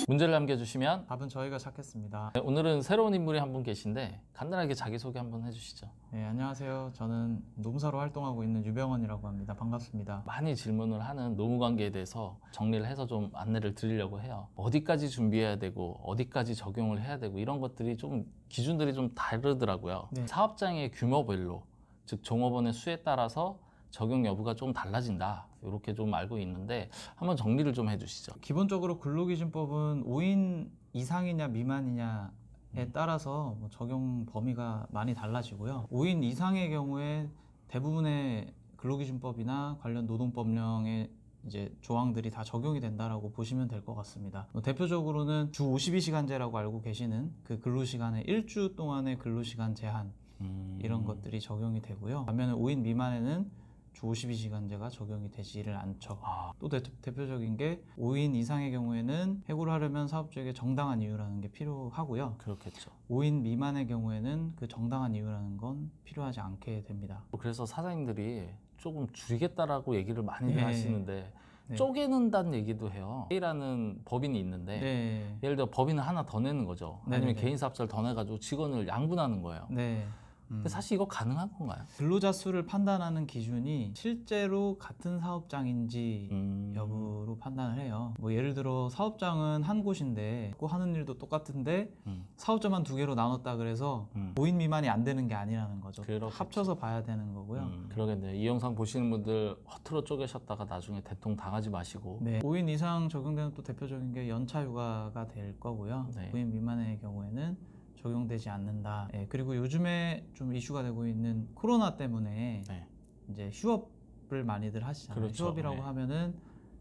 문제를 남겨주시면 답은 저희가 찾겠습니다. 네, 오늘은 새로운 인물이 한 분 계신데 간단하게 자기소개 한번 해주시죠. 네, 안녕하세요. 저는 노무사로 활동하고 있는 유병원이라고 합니다. 반갑습니다. 많이 질문을 하는 노무관계에 대해서 정리를 해서 좀 안내를 드리려고 해요. 어디까지 준비해야 되고 어디까지 적용을 해야 되고 이런 것들이 좀 기준들이 좀 다르더라고요. 네. 사업장의 규모별로, 즉 종업원의 수에 따라서 적용 여부가 좀 달라진다, 이렇게 좀 알고 있는데 한번 정리를 좀 해주시죠. 기본적으로 근로기준법은 5인 이상이냐 미만이냐에 따라서 뭐 적용 범위가 많이 달라지고요. 5인 이상의 경우에 대부분의 근로기준법이나 관련 노동법령의 이제 조항들이 다 적용이 된다라고 보시면 될 것 같습니다. 대표적으로는 주 52시간제라고 알고 계시는 그 근로시간의 1주 동안의 근로시간 제한, 이런 것들이 적용이 되고요. 반면에 5인 미만에는 주 52시간제가 적용이 되지를 않죠. 또 대표적인 게 5인 이상의 경우에는 해고를 하려면 사업주에게 정당한 이유라는 게 필요하고요. 그렇겠죠. 5인 미만의 경우에는 그 정당한 이유라는 건 필요하지 않게 됩니다. 그래서 사장님들이 조금 줄이겠다라고 얘기를 많이 네. 하시는데 네. 쪼개는다는 얘기도 해요. A라는 법인이 있는데 네. 예를 들어 법인을 하나 더 내는 거죠. 아니면 네네네. 개인 사업자를 더 내가지고 직원을 양분하는 거예요. 네. 근데 사실 이거 가능한 건가요? 근로자 수를 판단하는 기준이 실제로 같은 사업장인지 여부로 판단을 해요. 뭐 예를 들어 사업장은 한 곳인데 꼭 하는 일도 똑같은데 사업자만 두 개로 나눴다 그래서 5인 미만이 안 되는 게 아니라는 거죠. 그렇겠죠. 합쳐서 봐야 되는 거고요. 그러겠네요. 이 영상 보시는 분들 허투루 쪼개셨다가 나중에 대통 당하지 마시고. 네. 5인 이상 적용되는 또 대표적인 게 연차 휴가가 될 거고요. 네. 5인 미만의 경우에는 적용되지 않는다. 네. 그리고 요즘에 좀 이슈가 되고 있는 코로나 때문에 네. 이제 휴업을 많이들 하시잖아요. 그렇죠. 휴업이라고 네. 하면은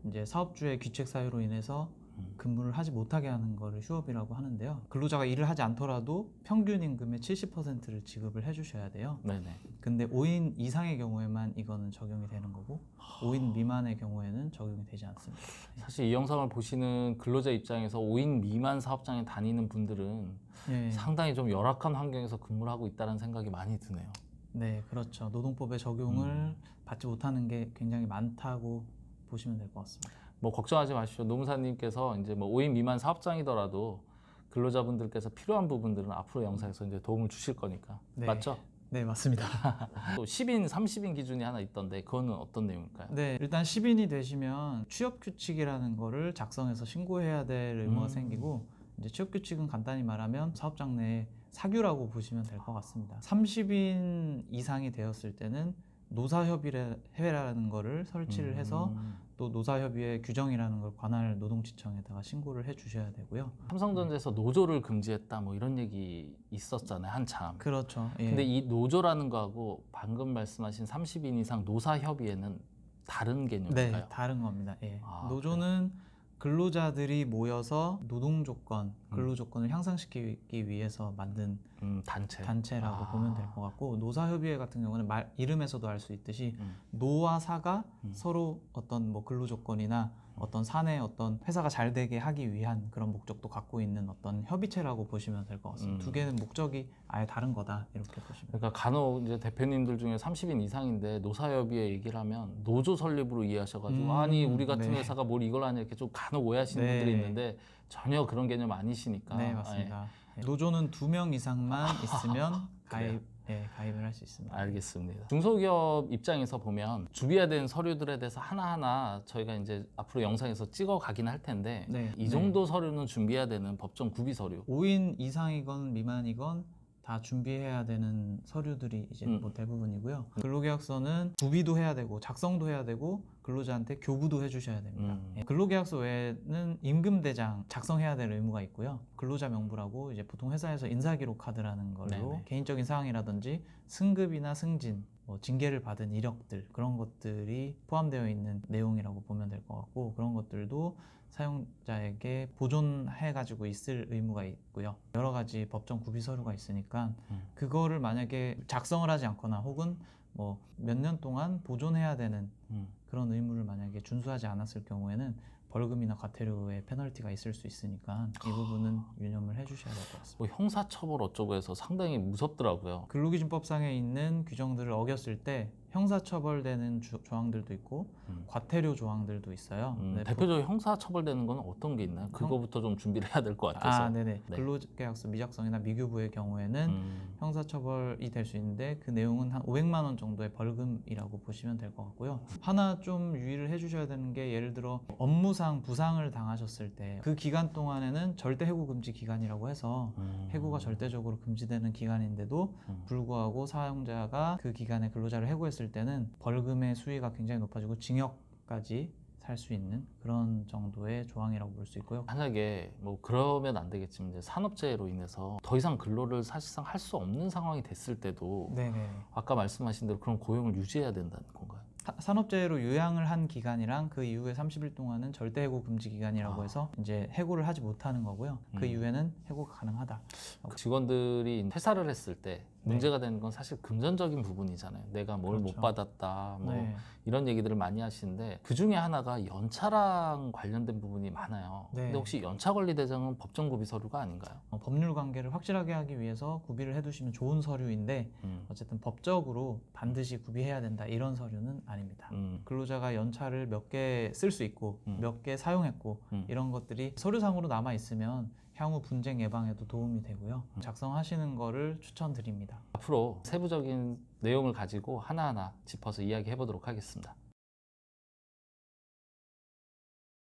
이제 사업주의 귀책 사유로 인해서 근무를 하지 못하게 하는 거를 휴업이라고 하는데요. 근로자가 일을 하지 않더라도 평균 임금의 70%를 지급을 해주셔야 돼요. 네네. 근데 5인 이상의 경우에만 이거는 적용이 되는 거고 5인 미만의 경우에는 적용이 되지 않습니다. 사실 이 영상을 보시는 근로자 입장에서 5인 미만 사업장에 다니는 분들은 네. 상당히 좀 열악한 환경에서 근무를 하고 있다는 생각이 많이 드네요. 네, 그렇죠. 노동법의 적용을 받지 못하는 게 굉장히 많다고 보시면 될 것 같습니다. 뭐 걱정하지 마십시오. 노무사님께서 이제 뭐 5인 미만 사업장이더라도 근로자분들께서 필요한 부분들은 앞으로 영상에서 이제 도움을 주실 거니까. 네. 맞죠? 네, 맞습니다. 또 10인, 30인 기준이 하나 있던데 그거는 어떤 내용일까요? 네, 일단 10인이 되시면 취업규칙이라는 거를 작성해서 신고해야 될 의무가 생기고, 이제 취업규칙은 간단히 말하면 사업장 내 사규라고 보시면 될 것 같습니다. 30인 이상이 되었을 때는 노사협의회라는 거를 설치를 해서 또 노사협의회 규정이라는 걸 관할 노동지청에다가 신고를 해 주셔야 되고요. 삼성전자에서 노조를 금지했다 뭐 이런 얘기 있었잖아요, 한참. 그렇죠. 예. 근데 이 노조라는 거하고 방금 말씀하신 30인 이상 노사협의회는 다른 개념일까요? 네, 다른 겁니다. 예. 아, 노조는 근로자들이 모여서 노동 조건, 근로 조건을 향상시키기 위해서 만든 단체라고 보면 될 것 같고, 노사협의회 같은 경우는 이름에서도 알 수 있듯이 노와 사가 서로 어떤 뭐 근로 조건이나 어떤 사내 어떤 회사가 잘 되게 하기 위한 그런 목적도 갖고 있는 어떤 협의체라고 보시면 될 것 같습니다. 두 개는 목적이 아예 다른 거다, 이렇게 보시면. 그러니까 간혹 이제 대표님들 중에 30인 이상인데 노사협의회 얘기를 하면 노조 설립으로 이해하셔가지고 아니 우리 같은 네. 회사가 뭘 이걸 하냐 이렇게 좀 간혹 오해하시는 네. 분들이 있는데 전혀 그런 개념 아니시니까. 네, 맞습니다. 노조는 2명 이상만 있으면 가입을 할 수 있습니다. 알겠습니다. 중소기업 입장에서 보면 준비해야 되는 서류들에 대해서 하나하나 저희가 이제 앞으로 영상에서 찍어 가긴 할 텐데 네. 이 정도 서류는 준비해야 되는 법정 구비 서류. 5인 이상이건 미만이건 다 준비해야 되는 서류들이 이제 뭐 대부분이고요. 근로계약서는 구비도 해야 되고 작성도 해야 되고 근로자한테 교부도 해주셔야 됩니다. 근로계약서 외에는 임금대장 작성해야 될 의무가 있고요. 근로자 명부라고 이제 보통 회사에서 인사기록 카드라는 걸로 네네. 개인적인 사항이라든지 승급이나 승진, 뭐 징계를 받은 이력들, 그런 것들이 포함되어 있는 내용이라고 보면 될 것 같고, 그런 것들도 사용자에게 보존해 가지고 있을 의무가 있고요. 여러 가지 법정 구비 서류가 있으니까 그거를 만약에 작성을 하지 않거나 혹은 뭐 몇 년 동안 보존해야 되는 그런 의무를 만약에 준수하지 않았을 경우에는 벌금이나 과태료의 페널티가 있을 수 있으니까 이 부분은 유념을 해주셔야 될 것 같습니다. 뭐 형사처벌 어쩌고 해서 상당히 무섭더라고요. 근로기준법상에 있는 규정들을 어겼을 때 형사처벌되는 조항들도 있고 과태료 조항들도 있어요. 네, 대표적으로 형사처벌되는 건 어떤 게 있나요? 그거부터 좀 준비를 해야 될 것 같아서. 네네. 네. 근로계약서 미작성이나 미규부의 경우에는 형사처벌이 될 수 있는데 그 내용은 한 500만 원 정도의 벌금이라고 보시면 될 것 같고요. 하나 좀 유의를 해주셔야 되는 게 예를 들어 업무상 부상을 당하셨을 때 그 기간 동안에는 절대 해고 금지 기간이라고 해서 해고가 절대적으로 금지되는 기간인데도 불구하고 사용자가 그 기간에 근로자를 해고했을 때는 벌금의 수위가 굉장히 높아지고 징역까지 살 수 있는 그런 정도의 조항이라고 볼 수 있고요. 만약에 뭐 그러면 안 되겠지만 이제 산업재해로 인해서 더 이상 근로를 사실상 할 수 없는 상황이 됐을 때도 네네. 아까 말씀하신 대로 그런 고용을 유지해야 된다는 건가요? 산업재해로 요양을 한 기간이랑 그 이후에 30일 동안은 절대 해고 금지 기간이라고 해서 이제 해고를 하지 못하는 거고요. 그 이후에는 해고가 가능하다. 그 직원들이 퇴사를 했을 때 문제가 되는 건 사실 금전적인 부분이잖아요. 내가 뭘 못 그렇죠. 받았다, 뭐 네. 이런 얘기들을 많이 하시는데 그 중에 하나가 연차랑 관련된 부분이 많아요. 네. 근데 혹시 연차 관리 대장은 법정 구비 서류가 아닌가요? 법률 관계를 확실하게 하기 위해서 구비를 해두시면 좋은 서류인데 어쨌든 법적으로 반드시 구비해야 된다 이런 서류는 아닙니다. 근로자가 연차를 몇 개 쓸 수 있고 몇 개 사용했고 이런 것들이 서류상으로 남아 있으면 향후 분쟁 예방에도 도움이 되고요. 작성하시는 거를 추천드립니다. 앞으로 세부적인 내용을 가지고 하나하나 짚어서 이야기해 보도록 하겠습니다.